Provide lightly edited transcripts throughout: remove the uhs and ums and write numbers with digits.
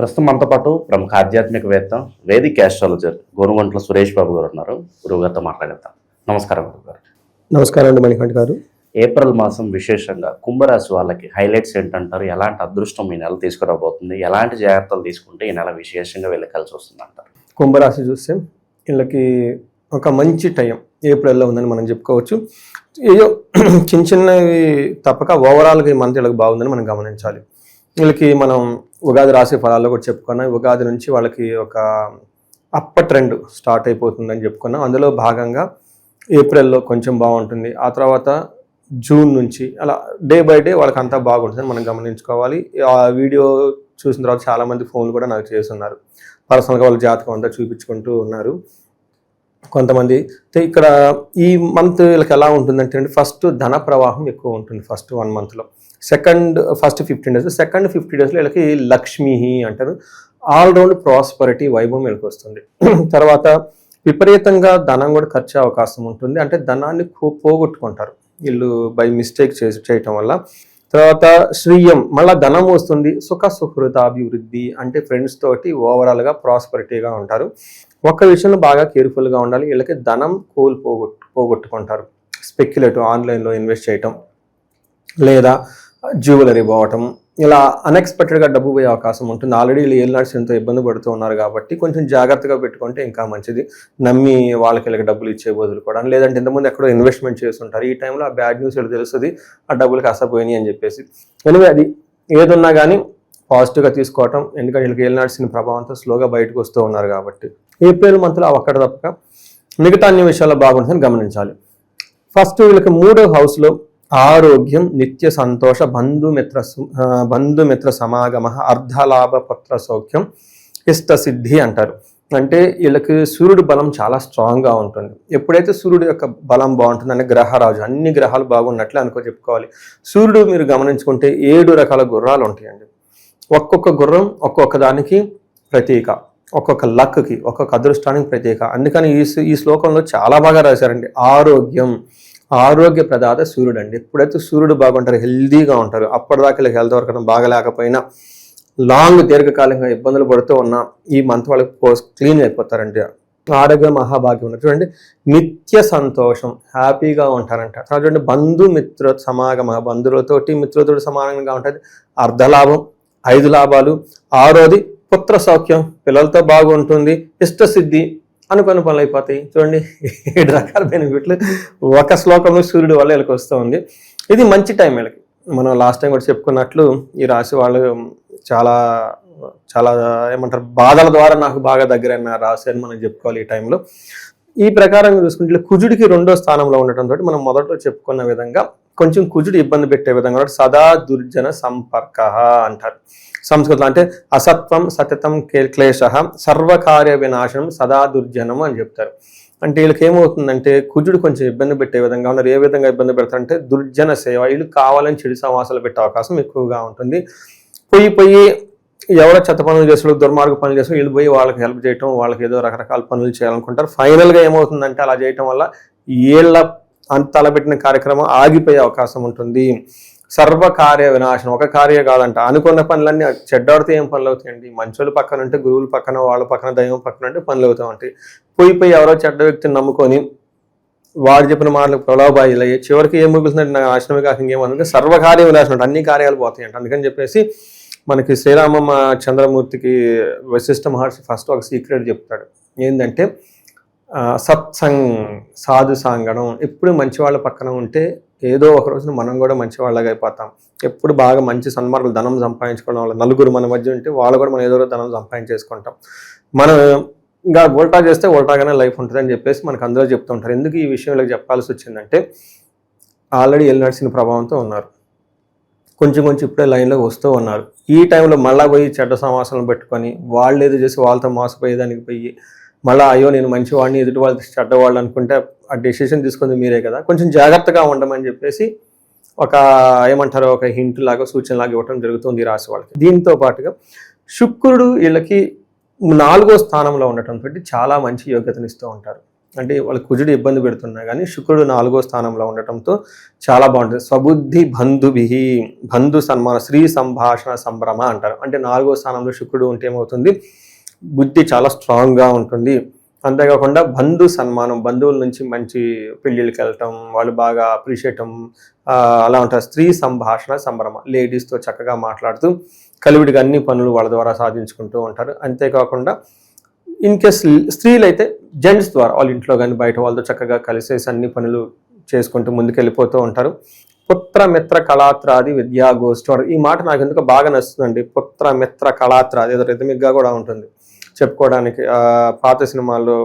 ప్రస్తుతం మనతో పాటు ప్రముఖ ఆధ్యాత్మికవేత్త వేదిక్ ఆస్ట్రాలజర్ గోనుగంట్ల సురేష్ బాబు గారు ఉన్నారు. గురువుగారితో మాట్లాడేద్దాం. నమస్కారం గురుగారు. నమస్కారం అండి మణికంఠ గారు. ఏప్రిల్ మాసం విశేషంగా కుంభరాశి వాళ్ళకి హైలైట్స్ ఏంటంటారు? ఎలాంటి అదృష్టం ఈ నెల తీసుకురాబోతుంది? ఎలాంటి జాగ్రత్తలు తీసుకుంటే ఈ నెల విశేషంగా వెళ్ళి కలిసి వస్తుంది అంటారు? కుంభరాశి చూస్తే వీళ్ళకి ఒక మంచి టైం ఏప్రిల్లో ఉందని మనం చెప్పుకోవచ్చు. ఏదో చిన్న చిన్నవి తప్పక ఓవరాల్గా ఈ మంత్ వీళ్ళకి బాగుందని మనం గమనించాలి. వీళ్ళకి మనం ఉగాది రాశి ఫలాల్లో కూడా చెప్పుకున్నాం. ఉగాది నుంచి వాళ్ళకి ఒక అప్పర్ ట్రెండ్ స్టార్ట్ అయిపోతుందని చెప్పుకున్నాం. అందులో భాగంగా ఏప్రిల్లో కొంచెం బాగుంటుంది. ఆ తర్వాత జూన్ నుంచి అలా డే బై డే వాళ్ళకి అంతా బాగుంటుందని మనం గమనించుకోవాలి. ఆ వీడియో చూసిన తర్వాత చాలామంది ఫోన్లు కూడా నాకు చేస్తున్నారు. పర్సనల్గా వాళ్ళ జాతకం అంతా చూపించుకుంటూ ఉన్నారు. కొంతమంది ఇక్కడ ఈ మంత్ వీళ్ళకి ఎలా ఉంటుందంటే ఫస్ట్ ధన ప్రవాహం ఎక్కువ ఉంటుంది ఫస్ట్ 1 monthలో. ఫస్ట్ 15 days, సెకండ్ 50 daysలో వీళ్ళకి లక్ష్మీ అంటారు. ఆల్రౌండ్ ప్రాస్పరిటీ వైభవం వీళ్ళకి వస్తుంది. తర్వాత విపరీతంగా ధనం కూడా ఖర్చు అవకాశం ఉంటుంది. అంటే ధనాన్ని పోగొట్టుకుంటారు వీళ్ళు బై మిస్టేక్ చేయటం వల్ల. తర్వాత శ్రీయం మళ్ళీ ధనం వస్తుంది. సుహృతాభివృద్ధి అంటే ఫ్రెండ్స్ తోటి ఓవరాల్గా ప్రాస్పరిటీగా ఉంటారు. ఒక్క విషయంలో బాగా కేర్ఫుల్గా ఉండాలి. వీళ్ళకి ధనం పోగొట్టుకుంటారు. స్పెక్యులేటివ్ ఆన్లైన్లో ఇన్వెస్ట్ చేయటం లేదా జ్యువెలరీ పోవటం ఇలా అన్ఎక్స్పెక్టెడ్గా డబ్బు పోయే అవకాశం ఉంటుంది. ఆల్రెడీ వీళ్ళు ఏలినాడ్స్తో ఇబ్బంది పడుతూ ఉన్నారు కాబట్టి కొంచెం జాగ్రత్తగా పెట్టుకుంటే ఇంకా మంచిది. నమ్మి వీళ్ళకి డబ్బులు ఇచ్చే బదులు కూడా, లేదంటే ఇంతకుముందు ఎక్కడో ఇన్వెస్ట్మెంట్ చేస్తుంటారు. ఈ టైంలో ఆ బ్యాడ్ న్యూస్ వీళ్ళు తెలుస్తుంది, ఆ డబ్బులు కాసపోయినాయి అని చెప్పేసి. ఎనివే అది ఏదున్నా కానీ పాజిటివ్గా తీసుకోవటం. ఎందుకంటే వీళ్ళకి ఏలినాడ్సిన ప్రభావంతో స్లోగా బయటకు వస్తూ ఉన్నారు కాబట్టి ఏప్రిల్ మంత్లో అక్కడ తప్పక మిగతా అన్ని విషయాల్లో బాగుంటుందని గమనించాలి. ఫస్ట్ వీళ్ళకి 3వ హౌస్లో ఆరోగ్యం, నిత్య సంతోష, బంధుమిత్ర సమాగమ, అర్ధలాభ పత్ర సౌఖ్యం, ఇష్టసిద్ధి అంటారు. అంటే వీళ్ళకి సూర్యుడు బలం చాలా స్ట్రాంగ్గా ఉంటుంది. ఎప్పుడైతే సూర్యుడు యొక్క బలం బాగుంటుంది అంటే గ్రహరాజు, అన్ని గ్రహాలు బాగున్నట్లే చెప్పుకోవాలి. సూర్యుడు మీరు గమనించుకుంటే 7 రకాల గుర్రాలు ఉంటాయండి. ఒక్కొక్క గుర్రం ఒక్కొక్క దానికి ప్రతీక, ఒక్కొక్క లక్కి, ఒక్కొక్క అదృష్టానికి ప్రతీక. అందుకని ఈ శ్లోకంలో చాలా బాగా రాశారండి. ఆరోగ్య ప్రదాత సూర్యుడు అండి. ఎప్పుడైతే సూర్యుడు బాగుంటారు, హెల్దీగా ఉంటారు. అప్పటిదాకా హెల్త్ వర్క్ బాగలేకపోయినా లాంగ్ దీర్ఘకాలంగా ఇబ్బందులు పడుతూ ఉన్నా ఈ మంత్ వాళ్ళకి క్లీన్ అయిపోతారండి. ఆరోగ్య మహాభాగ్యం ఉన్నారు. చూడండి, నిత్య సంతోషం, హ్యాపీగా ఉంటారంట. చూడండి, బంధుమిత్ర సమాగమ, బంధువులతోటి మిత్రులతోటి సమానంగా ఉంటుంది. అర్ధలాభం, 5 లాభాలు. 6వది పుత్ర సౌఖ్యం, పిల్లలతో బాగుంటుంది. ఇష్టసిద్ధి, అనుకున్న పనులు అయిపోతాయి. చూడండి, 7 రకాల బెనిఫిట్లు ఒక శ్లోకంలో సూర్యుడు వల్ల వీళ్ళకి వస్తూ ఉంది. ఇది మంచి టైం వీళ్ళకి. మనం లాస్ట్ టైం కూడా చెప్పుకున్నట్లు ఈ రాశి వాళ్ళు చాలా చాలా ఏమంటారు, బాధల ద్వారా నాకు బాగా దగ్గరైన రాశి అని మనం చెప్పుకోవాలి ఈ టైంలో. ఈ ప్రకారంగా చూసుకుంటే కుజుడికి 2వ స్థానంలో ఉండటంతో మనం మొదట్లో చెప్పుకున్న విధంగా కొంచెం కుజుడు ఇబ్బంది పెట్టే విధంగా సదా దుర్జన సంపర్క అంటారు సంస్కృతం. అంటే అసత్వం సతతం క్లేశ సర్వకార్య వినాశనం సదా దుర్జనం అని చెప్తారు. అంటే వీళ్ళకి ఏమవుతుందంటే కుజుడు కొంచెం ఇబ్బంది పెట్టే విధంగా ఉన్నారు. ఏ విధంగా ఇబ్బంది పెడతారంటే దుర్జన సేవ, వీళ్ళు కావాలని చెడు సమాసాలు పెట్టే అవకాశం ఎక్కువగా ఉంటుంది. పోయి ఎవరో చెత్త పనులు చేస్తారు, దుర్మార్గ పనులు చేస్తారు, వీళ్ళు పోయి వాళ్ళకి హెల్ప్ చేయటం, వాళ్ళకి ఏదో రకరకాల పనులు చేయాలనుకుంటారు. ఫైనల్గా ఏమవుతుందంటే అలా చేయటం వల్ల వీళ్ళ తలపెట్టిన కార్యక్రమం ఆగిపోయే అవకాశం ఉంటుంది. సర్వకార్య వినాశనం, ఒక కార్య కాదంట, అనుకున్న పనులన్నీ చెడ్డాడితే ఏం పనులు అవుతాయండి? మంచోళ్ళు పక్కన ఉంటే, గురువుల పక్కన, వాళ్ళ పక్కన, దైవం పక్కన ఉంటే పనులు అవుతూ ఉంటాయి. పోయి ఎవరో చెడ్డ వ్యక్తిని నమ్ముకొని వాడు చెప్పిన మాటలకు ప్రలోభాలు అయ్యి చివరికి ఏం ముగులుతుందంటే నాకు నాశనమే కాక ఇంకేమనుకుంటే సర్వకార్య వినాశనం అంటే అన్ని కార్యాలు పోతాయంట. అందుకని చెప్పేసి మనకి శ్రీరామమ్మ చంద్రమూర్తికి వశిష్ఠ మహర్షి ఫస్ట్ ఒక సీక్రెట్ చెప్తాడు. ఏంటంటే సత్సంగ్, సాధు సాంగడం. ఎప్పుడు మంచి వాళ్ళ పక్కన ఉంటే ఏదో ఒక రోజున మనం కూడా మంచి వాళ్ళగా అయిపోతాం. ఎప్పుడు బాగా మంచి సన్మార్గులు ధనం సంపాదించుకోవడం వల్ల నలుగురు మన మధ్య ఉంటే వాళ్ళు కూడా మనం ఏదో ధనం సంపాదించేసుకుంటాం. మనం ఇంకా ఉల్టా చేస్తే ఉల్టాగానే లైఫ్ ఉంటుంది అని చెప్పేసి మనకు అందరూ చెప్తూ ఉంటారు. ఎందుకు ఈ విషయంలో చెప్పాల్సి వచ్చిందంటే ఆల్రెడీ నడిచిన ప్రభావంతో ఉన్నారు, కొంచెం ఇప్పుడే లైన్లో వస్తూ ఉన్నారు. ఈ టైంలో మళ్ళీ పోయి చెడ్డ సమాసాలను పెట్టుకొని వాళ్ళు ఏదో చేసి వాళ్ళతో మోసపోయేదానికి పోయి మళ్ళీ అయ్యో నేను మంచివాడిని ఎదుటి వాళ్ళు చెడ్డవాళ్ళు అనుకుంటే ఆ డెసిషన్ తీసుకుంది మీరే కదా, కొంచెం జాగ్రత్తగా ఉండమని చెప్పేసి ఒక ఏమంటారో ఒక హింట్ లాగా సూచనలాగా ఇవ్వడం జరుగుతుంది ఈ రాశి వాళ్ళకి. దీంతో పాటుగా శుక్రుడు వీళ్ళకి 4వ స్థానంలో ఉండటంతో చాలా మంచి యోగ్యతనిస్తూ ఉంటారు. అంటే వాళ్ళ కుజుడు ఇబ్బంది పెడుతున్నా కానీ శుక్రుడు 4వ స్థానంలో ఉండటంతో చాలా బాగుంటుంది. స్వబుద్ధి బంధుభి, బంధు సన్మాన, శ్రీ సంభాషణ సంభ్రమ అంటారు. అంటే 4వ స్థానంలో శుక్రుడు ఉంటే ఏమవుతుంది, బుద్ధి చాలా స్ట్రాంగ్గా ఉంటుంది. అంతేకాకుండా బంధు సన్మానం, బంధువుల నుంచి మంచి పెళ్ళిళ్ళకి వెళ్ళటం, వాళ్ళు బాగా అప్రిషియేటం అలా ఉంటారు. స్త్రీ సంభాషణ సంభ్రమ, లేడీస్తో చక్కగా మాట్లాడుతూ కలివిడిగా అన్ని పనులు వాళ్ళ ద్వారా సాధించుకుంటూ ఉంటారు. అంతేకాకుండా ఇన్ కేస్ స్త్రీలు అయితే జెంట్స్ ద్వారా వాళ్ళ ఇంట్లో కానీ బయట వాళ్ళతో చక్కగా కలిసేసి అన్ని పనులు చేసుకుంటూ ముందుకెళ్ళిపోతూ ఉంటారు. పుత్ర మిత్ర కళాత్రాది విద్యా గోష్ఠి, ఈ మాట నాకు ఎందుకు బాగా నచ్చుతుందండి. పుత్ర మిత్ర కళాత్రాది, ఏదో రిథమిక్గా కూడా ఉంటుంది చెప్పుకోవడానికి. పాత సినిమాల్లో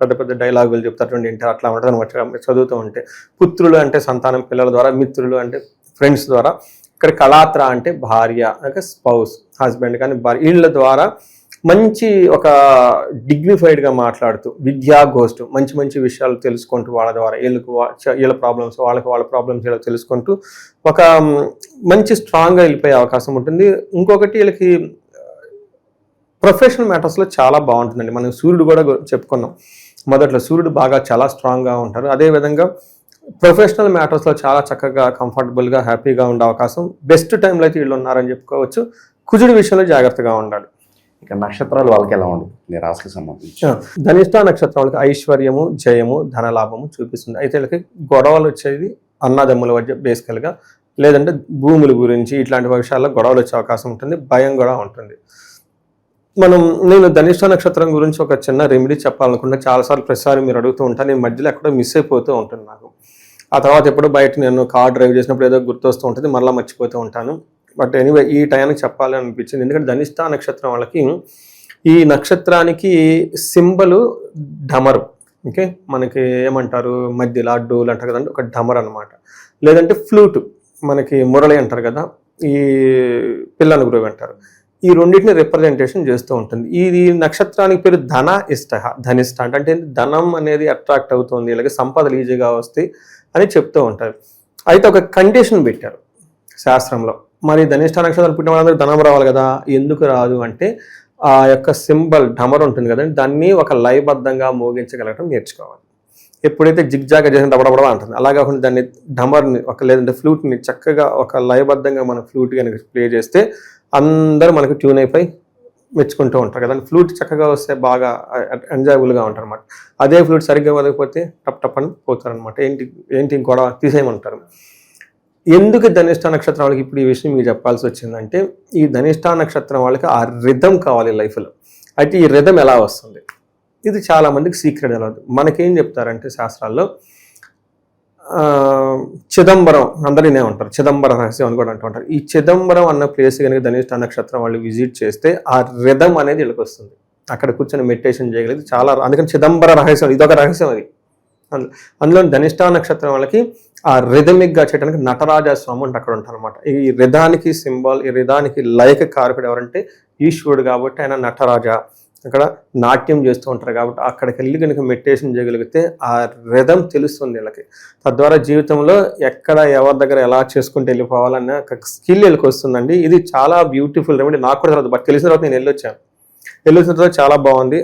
పెద్ద పెద్ద డైలాగులు చెప్తారు ఏంటి, అట్లా ఉంటుంది అనమాట చదువుతూ ఉంటే. పుత్రులు అంటే సంతానం, పిల్లల ద్వారా, మిత్రులు అంటే ఫ్రెండ్స్ ద్వారా. ఇక్కడ కళాత్ర అంటే భార్య, అంటే స్పౌస్, హస్బెండ్ కానీ భార్య, వీళ్ళ ద్వారా మంచి ఒక డిగ్నిఫైడ్గా మాట్లాడుతూ విద్యా గోష్ఠి, మంచి మంచి విషయాలు తెలుసుకుంటూ వాళ్ళ ద్వారా వీళ్ళ ప్రాబ్లమ్స్ వాళ్ళ ప్రాబ్లమ్స్ ఇలా తెలుసుకుంటూ ఒక మంచి స్ట్రాంగ్గా వెళ్ళిపోయే అవకాశం ఉంటుంది. ఇంకొకటి వీళ్ళకి ప్రొఫెషనల్ మ్యాటర్స్లో చాలా బాగుంటుందండి. మనం సూర్యుడు కూడా చెప్పుకున్నాం మొదట్లో, సూర్యుడు బాగా చాలా స్ట్రాంగ్గా ఉంటారు. అదేవిధంగా ప్రొఫెషనల్ మ్యాటర్స్లో చాలా చక్కగా కంఫర్టబుల్గా హ్యాపీగా ఉండే అవకాశం బెస్ట్ టైంలో అయితే వీళ్ళు ఉన్నారని చెప్పుకోవచ్చు. కుజుడి విషయంలో జాగ్రత్తగా ఉండాలి. ఇక నక్షత్రాలు వాళ్ళకి ఎలా ఉంటుంది రాశికి సంబంధించి? ధనిష్ట నక్షత్రం వాళ్ళకి ఐశ్వర్యము, జయము, ధనలాభము చూపిస్తుంది. అయితే వీళ్ళకి గొడవలు వచ్చేది అన్నదమ్ముల మధ్య బేసికల్గా, లేదంటే భూముల గురించి ఇట్లాంటి విషయాల్లో గొడవలు వచ్చే అవకాశం ఉంటుంది. భయం కూడా ఉంటుంది. నేను ధనిష్ట నక్షత్రం గురించి ఒక చిన్న రెమెడీ చెప్పాలనుకుంటే, చాలాసార్లు ప్రతిసారి మీరు అడుగుతూ ఉంటాను, నేను మధ్యలో ఎక్కడో మిస్ అయిపోతూ ఉంటుంది నాకు. ఆ తర్వాత ఎప్పుడో బయట నేను కార్ డ్రైవ్ చేసినప్పుడు ఏదో గుర్తొస్తూ ఉంటుంది, మళ్ళీ మర్చిపోతూ ఉంటాను. బట్ ఎనీవే ఈ టైంకి చెప్పాలని అనిపించింది. ఎందుకంటే ధనిష్ట నక్షత్రం వాళ్ళకి, ఈ నక్షత్రానికి సింబలు ఢమరు. ఓకే, మనకి ఏమంటారు మధ్యలో డోల్ అంటారు కదండి, ఒక ఢమర్ అనమాట. లేదంటే ఫ్లూట్, మనకి మురళి అంటారు కదా, ఈ పిల్లల గురువు అంటారు. ఈ రెండింటిని రిప్రజెంటేషన్ చేస్తూ ఉంటుంది. ఈ నక్షత్రానికి పేరు ధన ఇష్ట, ధనిష్ట అంటే ధనం అనేది అట్రాక్ట్ అవుతుంది, ఇలాగే సంపదలు ఈజీగా వస్తాయి అని చెప్తూ ఉంటారు. అయితే ఒక కండిషన్ పెట్టారు శాస్త్రంలో. మరి ధనిష్ట నక్షత్రం పుట్టిన వాళ్ళందరూ ధనం రావాలి కదా, ఎందుకు రాదు అంటే ఆ యొక్క సింబల్ ఢమర్ ఉంటుంది కదండి, దాన్ని ఒక లయబద్ధంగా మోగించగలగడం నేర్చుకోవాలి. ఎప్పుడైతే జిగ్జాగా చేసిన డబడబడ అంటుంది, అలా కాకుండా దాన్ని ఢమర్ని లేదంటే ఫ్లూట్ని చక్కగా ఒక లయబద్ధంగా మనం ఫ్లూట్ కనుక ప్లే చేస్తే అందరూ మనకు ట్యూన్ అయిపోయి మెచ్చుకుంటూ ఉంటారు కదా. ఫ్లూట్ చక్కగా వస్తే బాగా ఎంజాయబుల్గా ఉంటారు అనమాట. అదే ఫ్లూట్ సరిగ్గా వదకపోతే టప్ టప్ అని పోతారనమాట. ఏంటి గొడవ తీసేయమంటారు. ఎందుకు ధనిష్ట నక్షత్రం వాళ్ళకి ఇప్పుడు ఈ విషయం మీకు చెప్పాల్సి వచ్చిందంటే, ఈ ధనిష్ట నక్షత్రం వాళ్ళకి ఆ రిథం కావాలి లైఫ్లో. అయితే ఈ రిథం ఎలా వస్తుంది, ఇది చాలామందికి సీక్రెట్ ఎలా. మనకేం చెప్తారంటే శాస్త్రాల్లో చిదంబరం, అందరినే ఉంటారు చిదంబర రహస్యం అని కూడా అంటూ ఉంటారు. ఈ చిదంబరం అన్న ప్లేస్ కనుక ధనిష్ట నక్షత్రం వాళ్ళు విజిట్ చేస్తే ఆ రిథం అనేది వీళ్ళకి వస్తుంది. అక్కడ కూర్చొని మెడిటేషన్ చేయగలిగితే చాలా, అందుకని చిదంబర రహస్యం ఇదొక రహస్యం అది. అందులో ధనిష్ట నక్షత్రం వాళ్ళకి ఆ రిథమిక్గా చేయడానికి నటరాజ స్వామి అంటే అక్కడ ఉంటారు అనమాట. ఈ రిథానికి సింబల్, ఈ రిథానికి లయక కారకుడు ఎవరంటే ఈశ్వరుడు కాబట్టి ఆయన నటరాజ. అక్కడ నాట్యం చేస్తూ ఉంటారు కాబట్టి అక్కడికి వెళ్ళి కనుక మెడిటేషన్ చేయగలిగితే ఆ రిథం తెలుస్తుంది వీళ్ళకి. తద్వారా జీవితంలో ఎక్కడ ఎవరి దగ్గర ఎలా చేసుకుంటూ వెళ్ళిపోవాలన్న స్కిల్ వీళ్ళకి వస్తుందండి. ఇది చాలా బ్యూటిఫుల్ రెమెడీ. నాకు కూడా తర్వాత బట్ తెలిసిన తర్వాత నేను వెళ్ళొచ్చిన తర్వాత చాలా బాగుంది.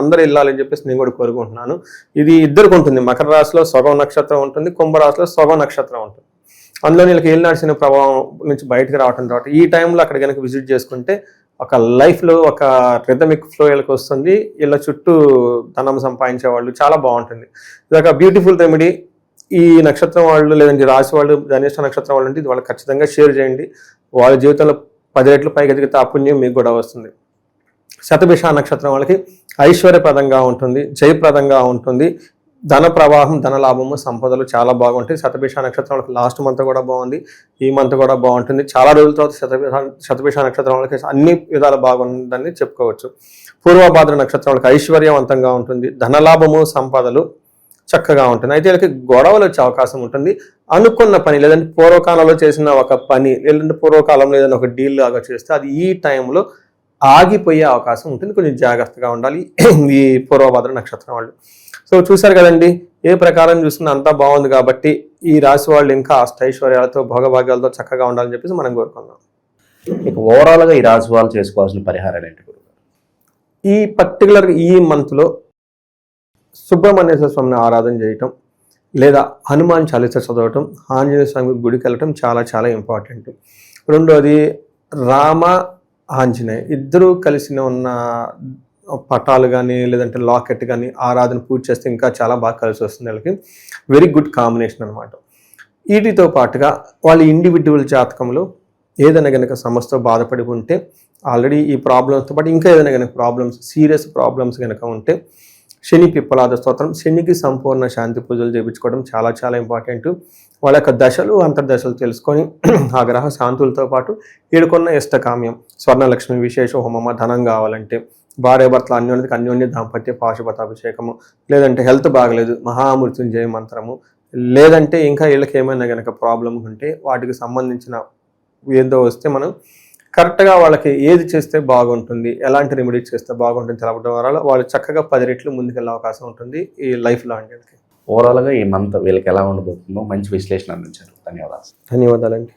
అందరూ వెళ్ళాలని చెప్పేసి నేను కూడా కోరుకుంటున్నాను. ఇది ఇద్దరికి ఉంటుంది. మకర రాశిలో సగం నక్షత్రం ఉంటుంది, కుంభరాశిలో సగం నక్షత్రం ఉంటుంది. అందులో వీళ్ళకి ఏలినాటి ప్రభావం నుంచి బయటకు రావటం తర్వాత ఈ టైంలో అక్కడ కనుక విజిట్ చేసుకుంటే ఒక లైఫ్లో ఒక రిథమిక్ ఫ్లో వీళ్ళకి వస్తుంది. వీళ్ళ చుట్టూ ధనం సంపాదించే వాళ్ళు చాలా బాగుంటుంది. ఇది ఒక బ్యూటిఫుల్ రెమెడీ. ఈ నక్షత్రం వాళ్ళు లేదంటే రాశి వాళ్ళు, ధనిష్ట నక్షత్రం వాళ్ళు అంటే ఇది వాళ్ళకి ఖచ్చితంగా షేర్ చేయండి. వాళ్ళ జీవితంలో 10 రెట్లు పైకి ఎదిగితే ఆ పుణ్యం మీకు కూడా వస్తుంది. శతభిష నక్షత్రం వాళ్ళకి ఐశ్వర్యప్రదంగా ఉంటుంది, జయప్రదంగా ఉంటుంది. ధన ప్రవాహం, ధన లాభము, సంపదలు చాలా బాగుంటాయి. శతభిష నక్షత్రం వాళ్ళకి లాస్ట్ మంత్ కూడా బాగుంది, ఈ మంత్ కూడా బాగుంటుంది. చాలా రోజుల తర్వాత శతభిష నక్షత్రం వాళ్ళకి అన్ని విధాలు బాగుందని చెప్పుకోవచ్చు. పూర్వభాద్ర నక్షత్రం వాళ్ళకి ఐశ్వర్యవంతంగా ఉంటుంది, ధనలాభము, సంపదలు చక్కగా ఉంటుంది. అయితే వీళ్ళకి గొడవలు వచ్చే అవకాశం ఉంటుంది. అనుకున్న పని లేదంటే పూర్వకాలంలో చేసిన ఒక పని లేదంటే పూర్వకాలంలో ఏదైనా ఒక డీల్ లాగా చేస్తే అది ఈ టైంలో ఆగిపోయే అవకాశం ఉంటుంది. కొంచెం జాగ్రత్తగా ఉండాలి ఈ పూర్వభాద్ర నక్షత్రం వాళ్ళు. సో చూసారు కదండి, ఏ ప్రకారం చూసుకున్నా అంతా బాగుంది కాబట్టి ఈ రాశి వాళ్ళు ఇంకా అష్టైశ్వర్యాలతో భోగభాగ్యాలతో చక్కగా ఉండాలని చెప్పేసి మనం కోరుకుందాం. ఇక ఓవరాల్గా ఈ రాశి వాళ్ళు చేసుకోవాల్సిన పరిహారాలు ఏంటి? ఈ పర్టికులర్ ఈ మంత్లో సుబ్రహ్మణ్యేశ్వర స్వామిని ఆరాధన చేయటం, లేదా హనుమాన్ చాలీస చదవటం, ఆంజనేయ స్వామి గుడికి వెళ్ళటం చాలా చాలా ఇంపార్టెంట్. రెండోది రామ ఆంజనేయ ఇద్దరూ కలిసి ఉన్న పటాలు కానీ లేదంటే లాకెట్ కానీ ఆరాధన పూజ చేస్తే ఇంకా చాలా బాగా కలిసి వస్తుంది. వాళ్ళకి వెరీ గుడ్ కాంబినేషన్ అనమాట. వీటితో పాటుగా వాళ్ళ ఇండివిజువల్ జాతకంలో ఏదైనా కనుక సమస్యతో బాధపడి ఉంటే, ఆల్రెడీ ఈ ప్రాబ్లమ్స్తో పాటు ఇంకా ఏదైనా కనుక ప్రాబ్లమ్స్, సీరియస్ ప్రాబ్లమ్స్ కనుక ఉంటే శని పిప్పలాద స్తోత్రం, శనికి సంపూర్ణ శాంతి పూజలు చేయించుకోవడం చాలా చాలా ఇంపార్టెంట్. వాళ్ళ యొక్క దశలు అంతర్దశలు తెలుసుకొని ఆ గ్రహ శాంతులతో పాటు ఏడుకొన్న ఇష్టకామ్యం, స్వర్ణలక్ష్మి విశేష హోమమ, ధనం కావాలంటే, భార్యాభర్తల అన్యోన్య దాంపత్య పాశుపతాభిషేకము, లేదంటే హెల్త్ బాగలేదు మహామృత్యుంజయ మంత్రము, లేదంటే ఇంకా వీళ్ళకి ఏమైనా కనుక ప్రాబ్లమ్ ఉంటే వాటికి సంబంధించిన ఏదో వస్తే మనం కరెక్ట్గా వాళ్ళకి ఏది చేస్తే బాగుంటుంది, ఎలాంటి రెమెడీస్ చేస్తే బాగుంటుంది తెలపడం వల్ల వాళ్ళు చక్కగా 10 రెట్లు ముందుకెళ్ళే అవకాశం ఉంటుంది ఈ లైఫ్లో అంటే. ఓవరాల్గా ఈ మంత్ వీళ్ళకి ఎలా ఉండబోతుందో మంచి విశ్లేషణ అందించారు. ధన్యవాదాలు. ధన్యవాదాలండి.